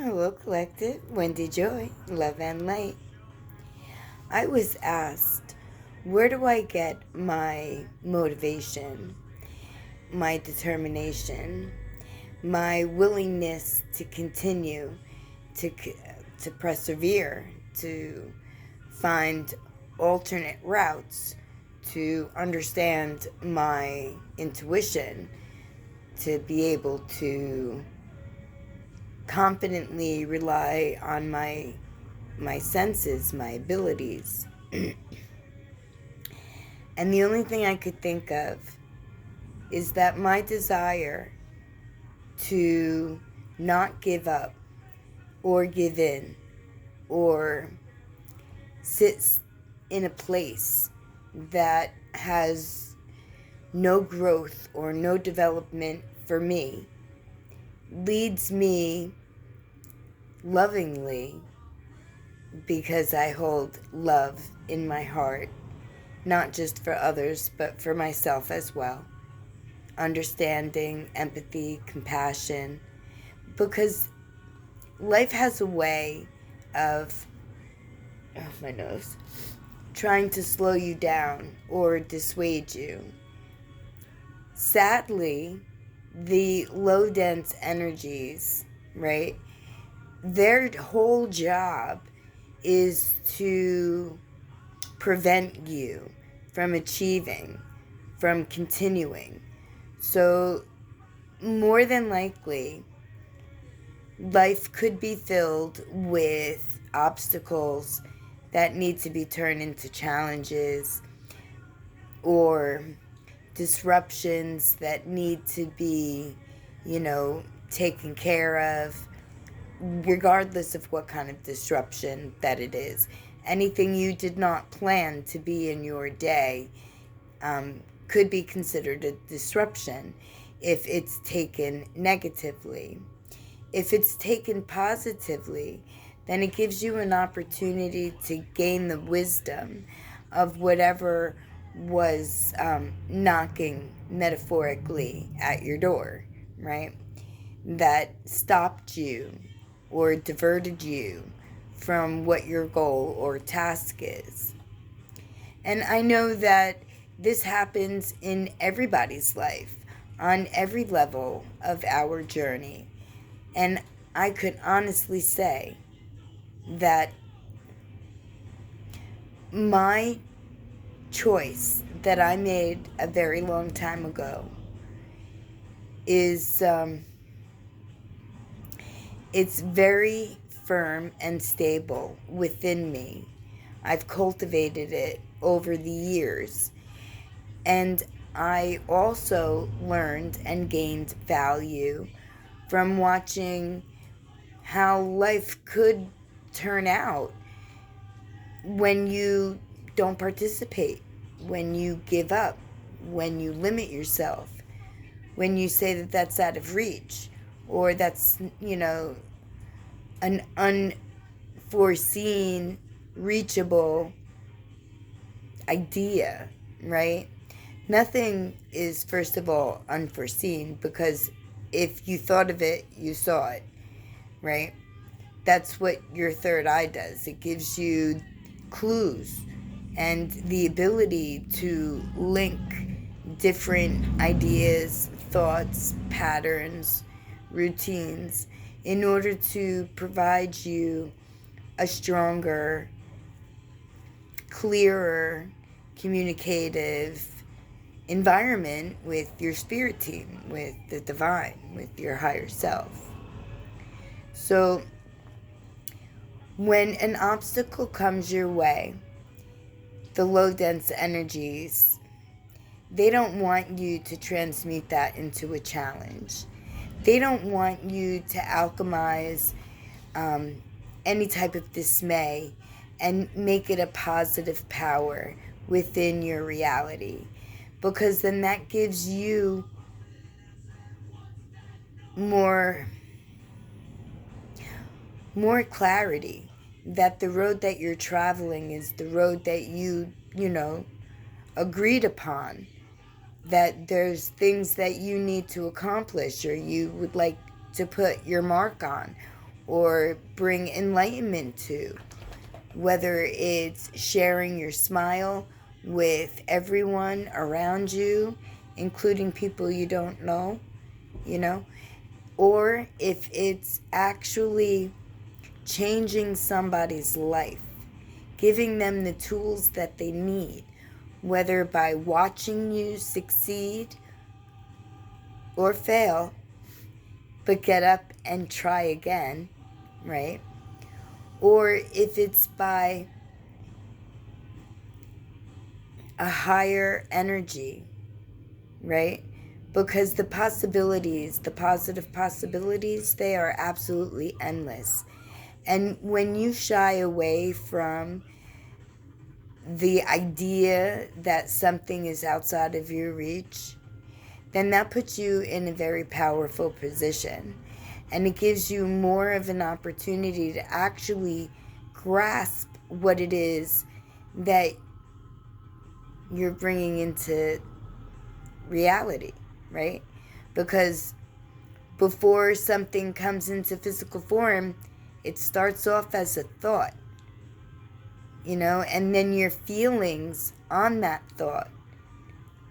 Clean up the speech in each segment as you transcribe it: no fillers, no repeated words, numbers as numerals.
Hello, Collective. Wendy Joy, Love and Light. I was asked, where do I get my motivation, my determination, my willingness to continue, to, to persevere, to find alternate routes, to understand my intuition, to be able to confidently rely on my senses, my abilities. And the only thing I could think of is that my desire to not give up or give in or sit in a place that has no growth or no development for me leads me lovingly, because I hold love in my heart, not just for others, but for myself as well. Understanding, empathy, compassion, because life has a way of, oh, my nose, trying to slow you down or dissuade you. Sadly, the low dense energies, right? Their whole job is to prevent you from achieving, from continuing. So, more than likely, life could be filled with obstacles that need to be turned into challenges, or disruptions that need to be, taken care of, regardless of what kind of disruption that it is. Anything you did not plan to be in your day could be considered a disruption if it's taken negatively. If it's taken positively, then it gives you an opportunity to gain the wisdom of whatever was knocking metaphorically at your door, right? That stopped you or diverted you from what your goal or task is. And I know that this happens in everybody's life, on every level of our journey. And I could honestly say that my choice that I made a very long time ago is it's very firm and stable within me. I've cultivated it over the years. And I also learned and gained value from watching how life could turn out when you don't participate, when you give up, when you limit yourself, when you say that that's out of reach, or that's, an unforeseen, reachable idea, right? Nothing is, first of all, unforeseen, because if you thought of it, you saw it, right? That's what your third eye does. It gives you clues and the ability to link different ideas, thoughts, patterns, routines in order to provide you a stronger, clearer, communicative environment with your spirit team, with the divine, with your higher self. So, when an obstacle comes your way, the low dense energies, they don't want you to transmute that into a challenge. They don't want you to alchemize any type of dismay and make it a positive power within your reality, because then that gives you more clarity that the road that you're traveling is the road that you agreed upon, that there's things that you need to accomplish or you would like to put your mark on, or bring enlightenment to. Whether it's sharing your smile with everyone around you, including people you don't know, or if it's actually changing somebody's life, giving them the tools that they need, whether by watching you succeed or fail, but get up and try again, right? Or if it's by a higher energy, right? Because the possibilities, the positive possibilities, they are absolutely endless. And when you shy away from the idea that something is outside of your reach, then that puts you in a very powerful position. And it gives you more of an opportunity to actually grasp what it is that you're bringing into reality, right? Because before something comes into physical form, it starts off as a thought, and then your feelings on that thought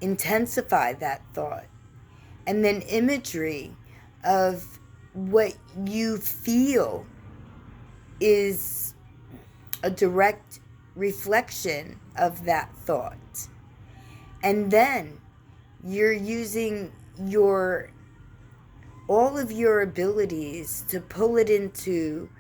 intensify that thought. And then imagery of what you feel is a direct reflection of that thought. And then you're using all of your abilities to pull it into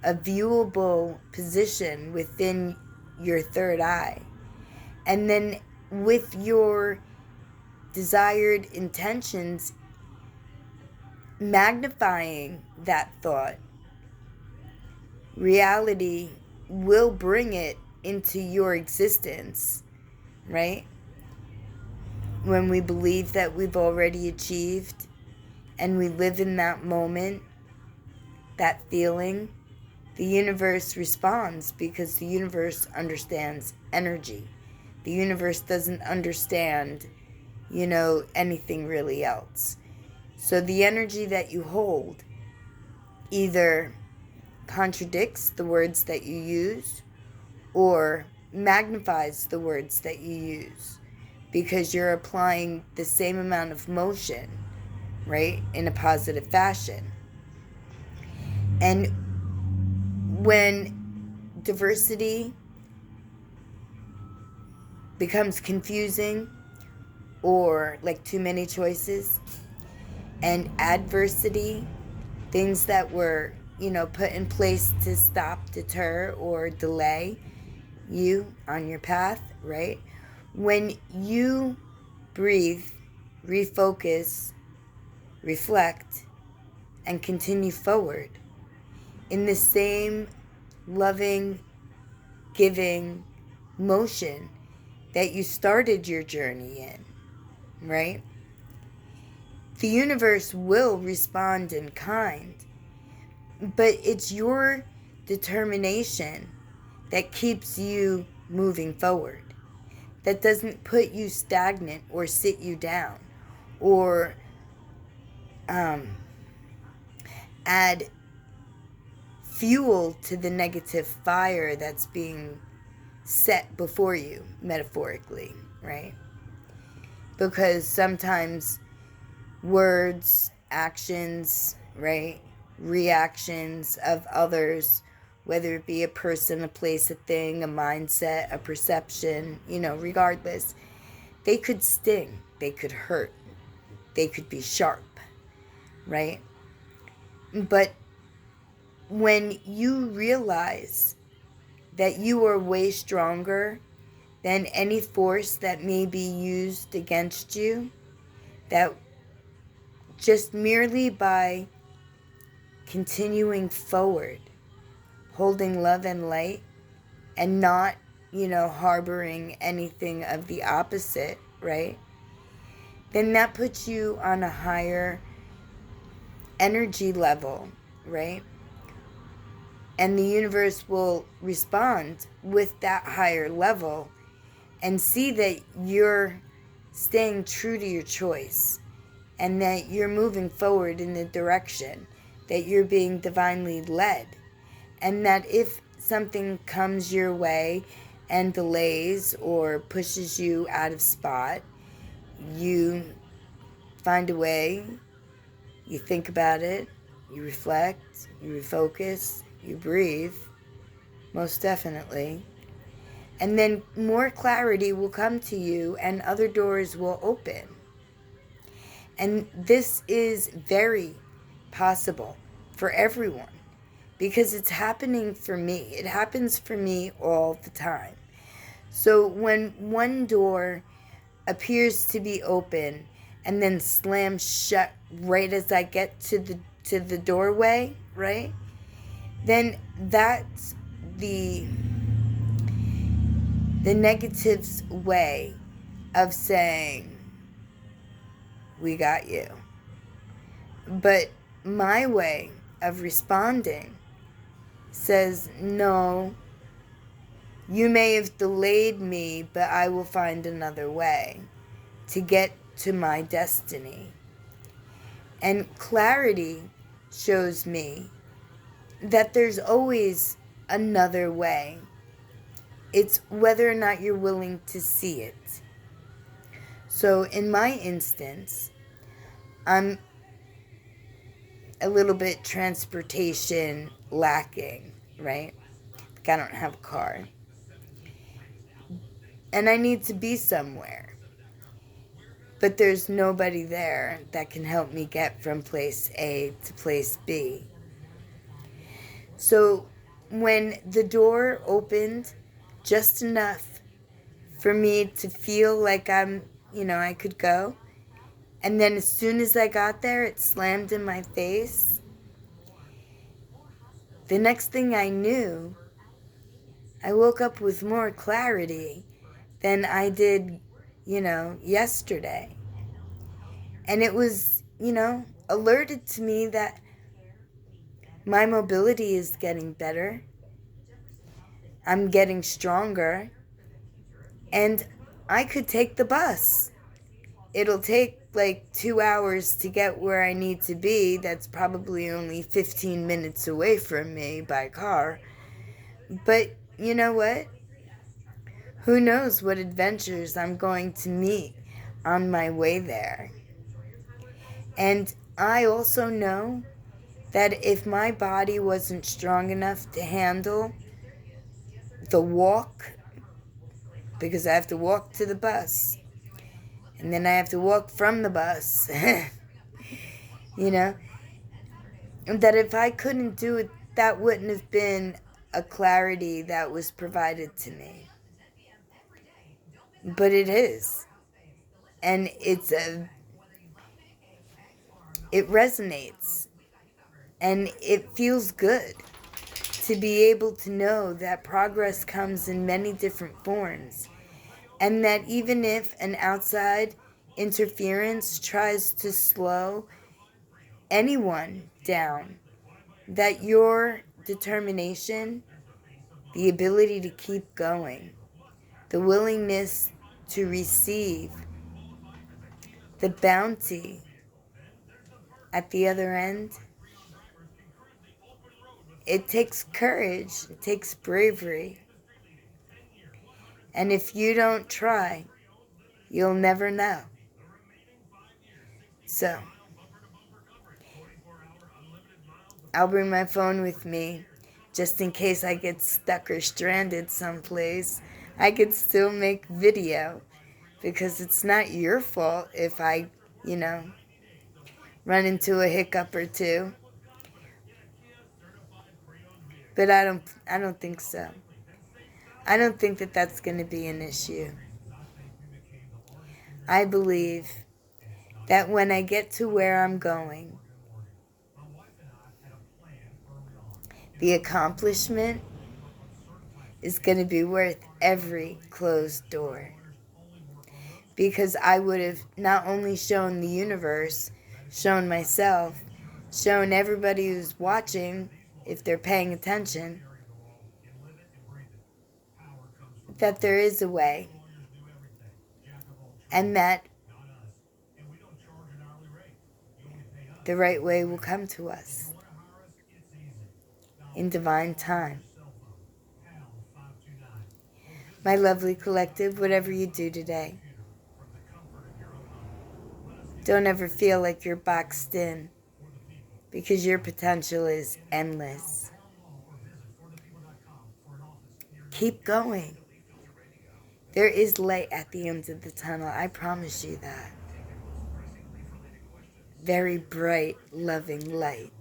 a viewable position within your third eye. And then with your desired intentions, magnifying that thought, reality will bring it into your existence, right? When we believe that we've already achieved and we live in that moment, that feeling, the universe responds because the universe understands energy. The universe doesn't understand, anything really else. So the energy that you hold either contradicts the words that you use or magnifies the words that you use, because you're applying the same amount of motion, right, in a positive fashion. And when diversity becomes confusing or like too many choices, and adversity, things that were, put in place to stop, deter, or delay you on your path, right? When you breathe, refocus, reflect, and continue forward in the same loving, giving motion that you started your journey in, right? The universe will respond in kind, but it's your determination that keeps you moving forward, that doesn't put you stagnant or sit you down or add fuel to the negative fire that's being set before you, metaphorically, right? Because sometimes words, actions, right, reactions of others, whether it be a person, a place, a thing, a mindset, a perception, regardless, they could sting, they could hurt, they could be sharp, right? But when you realize that you are way stronger than any force that may be used against you, that just merely by continuing forward, holding love and light, and not, harboring anything of the opposite, right? Then that puts you on a higher energy level, right? And the universe will respond with that higher level and see that you're staying true to your choice and that you're moving forward in the direction that you're being divinely led. And that if something comes your way and delays or pushes you out of spot, you find a way, you think about it, you reflect, you refocus, you breathe, most definitely. And then more clarity will come to you and other doors will open. And this is very possible for everyone because it's happening for me. It happens for me all the time. So when one door appears to be open and then slams shut right as I get to the doorway, right? Then that's the negative's way of saying, we got you. But my way of responding says, no, you may have delayed me, but I will find another way to get to my destiny. And clarity shows me that there's always another way. It's whether or not you're willing to see it. So in my instance, I'm a little bit transportation lacking, right? Like I don't have a car. And I need to be somewhere. But there's nobody there that can help me get from place A to place B. So when the door opened just enough for me to feel like I could go, and then as soon as I got there, it slammed in my face. The next thing I knew, I woke up with more clarity than I did, yesterday. And it was, alerted to me that my mobility is getting better. I'm getting stronger. And I could take the bus. It'll take like 2 hours to get where I need to be. That's probably only 15 minutes away from me by car. But you know what? Who knows what adventures I'm going to meet on my way there. And I also know that if my body wasn't strong enough to handle the walk, because I have to walk to the bus, and then I have to walk from the bus, that if I couldn't do it, that wouldn't have been a clarity that was provided to me. But it is. And it resonates. And it feels good to be able to know that progress comes in many different forms. And that even if an outside interference tries to slow anyone down, that your determination, the ability to keep going, the willingness to receive the bounty at the other end, it takes courage, it takes bravery. And if you don't try, you'll never know. So, I'll bring my phone with me just in case I get stuck or stranded someplace. I could still make video because it's not your fault if I, run into a hiccup or two. But I don't think so. I don't think that that's going to be an issue. I believe that when I get to where I'm going, the accomplishment is going to be worth every closed door. Because I would have not only shown the universe, shown myself, shown everybody who's watching, if they're paying attention, that there is a way. And that the right way will come to us. in divine time. My lovely collective, whatever you do today, don't ever feel like you're boxed in, because your potential is endless. Keep going. There is light at the end of the tunnel. I promise you that. Very bright, loving light.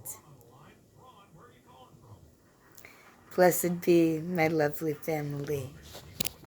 Blessed be my lovely family.